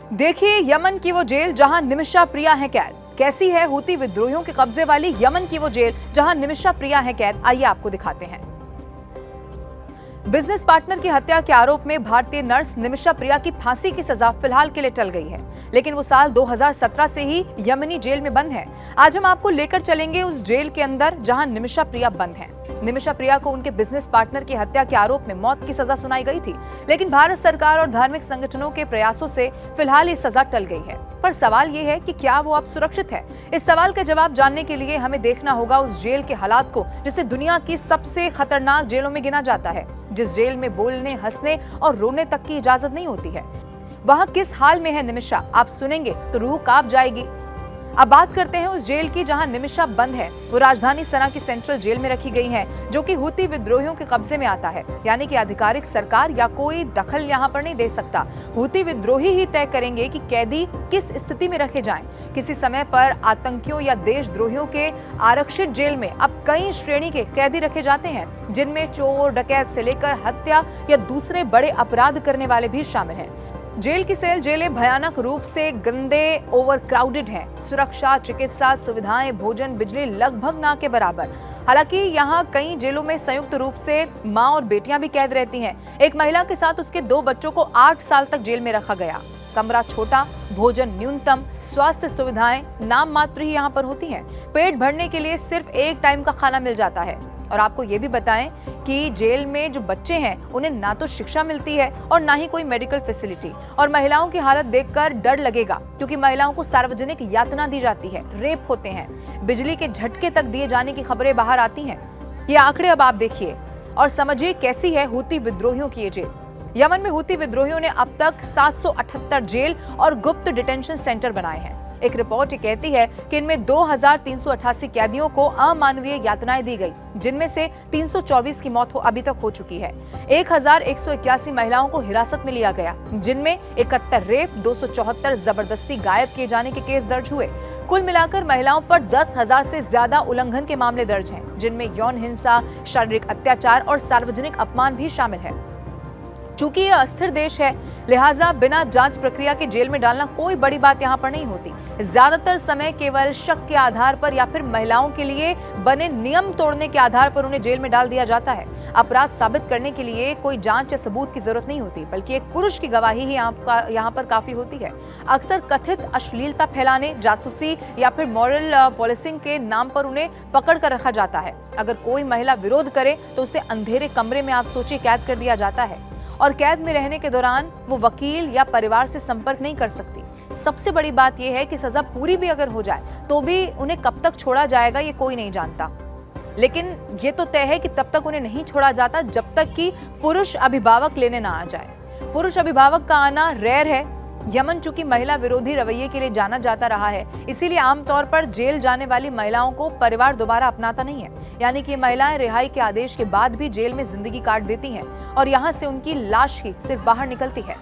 देखिए यमन की वो जेल जहां निमिषा प्रिया है कैद। कैसी है हूती विद्रोहियों के कब्जे वाली यमन की वो जेल जहां निमिषा प्रिया है कैद, आइए आपको दिखाते हैं। बिजनेस पार्टनर की हत्या के आरोप में भारतीय नर्स निमिषा प्रिया की फांसी की सजा फिलहाल के लिए टल गई है, लेकिन वो साल 2017 से ही यमनी जेल में बंद है। आज हम आपको लेकर चलेंगे उस जेल के अंदर जहां निमिषा प्रिया बंद है। निमिषा प्रिया को उनके बिजनेस पार्टनर की हत्या के आरोप में मौत की सजा सुनाई गई थी, लेकिन भारत सरकार और धार्मिक संगठनों के प्रयासों से फिलहाल ये सजा टल गई है। पर सवाल ये है कि क्या वो अब सुरक्षित है? इस सवाल का जवाब जानने के लिए हमें देखना होगा उस जेल के हालात को जिसे दुनिया की सबसे खतरनाक जेलों में गिना जाता है, जिस जेल में बोलने, हंसने और रोने तक की इजाजत नहीं होती है। वहां किस हाल में है निमिषा, आप सुनेंगे तो रूह कांप जाएगी। अब बात करते हैं उस जेल की जहां निमिषा बंद है। वो राजधानी सना की सेंट्रल जेल में रखी गई है, जो कि हूती विद्रोहियों के कब्जे में आता है, यानी कि आधिकारिक सरकार या कोई दखल यहां पर नहीं दे सकता। हूती विद्रोही ही तय करेंगे कि कैदी किस स्थिति में रखे जाएं। किसी समय पर आतंकियों या देशद्रोहियों के आरक्षित जेल में अब कई श्रेणी के कैदी रखे जाते हैं, जिनमें चोर, डकैत से लेकर हत्या या दूसरे बड़े अपराध करने वाले भी शामिल हैं। जेल की सेल जेलें भयानक रूप से गंदे, ओवरक्राउडेड हैं। सुरक्षा, चिकित्सा सुविधाएं, भोजन, बिजली लगभग ना के बराबर। हालांकि यहाँ कई जेलों में संयुक्त रूप से मां और बेटियां भी कैद रहती हैं। एक महिला के साथ उसके 2 बच्चों को 8 साल तक जेल में रखा गया। कमरा छोटा, भोजन न्यूनतम, स्वास्थ्य सुविधाएं नाम मात्र ही यहाँ पर होती हैं। पेट भरने के लिए सिर्फ एक टाइम का खाना मिल जाता है। और आपको ये भी बताएं कि जेल में जो बच्चे हैं उन्हें ना तो शिक्षा मिलती है और ना ही कोई मेडिकल फैसिलिटी। और महिलाओं की हालत देखकर डर लगेगा, क्योंकि महिलाओं को सार्वजनिक यातना दी जाती है, रेप होते हैं, बिजली के झटके तक दिए जाने की खबरें बाहर आती हैं। ये आंकड़े अब आप देखिए और समझिए कैसी है हूती विद्रोहियों की ये जेल। यमन में हूती विद्रोहियों ने अब तक 778 जेल और गुप्त डिटेंशन सेंटर बनाए हैं। एक रिपोर्ट ये कहती है कि इनमें 2388 कैदियों को अमानवीय यातनाएं दी गई, जिनमें से 324 की मौत अभी तक हो चुकी है। 1181 महिलाओं को हिरासत में लिया गया, जिनमें 71 रेप, 274 जबरदस्ती गायब किए जाने के केस दर्ज हुए। कुल मिलाकर महिलाओं पर 10,000 से ज्यादा उल्लंघन के मामले दर्ज हैं, जिनमें यौन हिंसा, शारीरिक अत्याचार और सार्वजनिक अपमान भी शामिल है। चूंकि यह अस्थिर देश है, लिहाजा बिना जांच प्रक्रिया के जेल में डालना कोई बड़ी बात यहाँ पर नहीं होती। ज्यादातर समय केवल शक के आधार पर या फिर महिलाओं के लिए बने नियम तोड़ने के आधार पर उन्हें जेल में डाल दिया जाता है। अपराध साबित करने के लिए कोई जांच या सबूत की जरूरत नहीं होती, बल्कि एक पुरुष की गवाही ही यहाँ पर काफी होती है। अक्सर कथित अश्लीलता फैलाने, जासूसी या फिर मॉरल पॉलिसिंग के नाम पर उन्हें पकड़ कर रखा जाता है। अगर कोई महिला विरोध करे तो उसे अंधेरे कमरे में, आप सोचिए, कैद कर दिया जाता है। और कैद में रहने के दौरान वो वकील या परिवार से संपर्क नहीं कर सकती। सबसे बड़ी बात यह है कि सजा पूरी भी अगर हो जाए तो भी उन्हें कब तक छोड़ा जाएगा ये कोई नहीं जानता। लेकिन ये तो तय है कि तब तक उन्हें नहीं छोड़ा जाता जब तक कि पुरुष अभिभावक लेने ना आ जाए। पुरुष अभिभावक का आना रेयर है। यमन चूंकि महिला विरोधी रवैये के लिए जाना जाता रहा है, इसीलिए आमतौर पर जेल जाने वाली महिलाओं को परिवार दोबारा अपनाता नहीं है। यानी कि महिलाएं रिहाई के आदेश के बाद भी जेल में जिंदगी काट देती हैं और यहाँ से उनकी लाश ही सिर्फ बाहर निकलती है।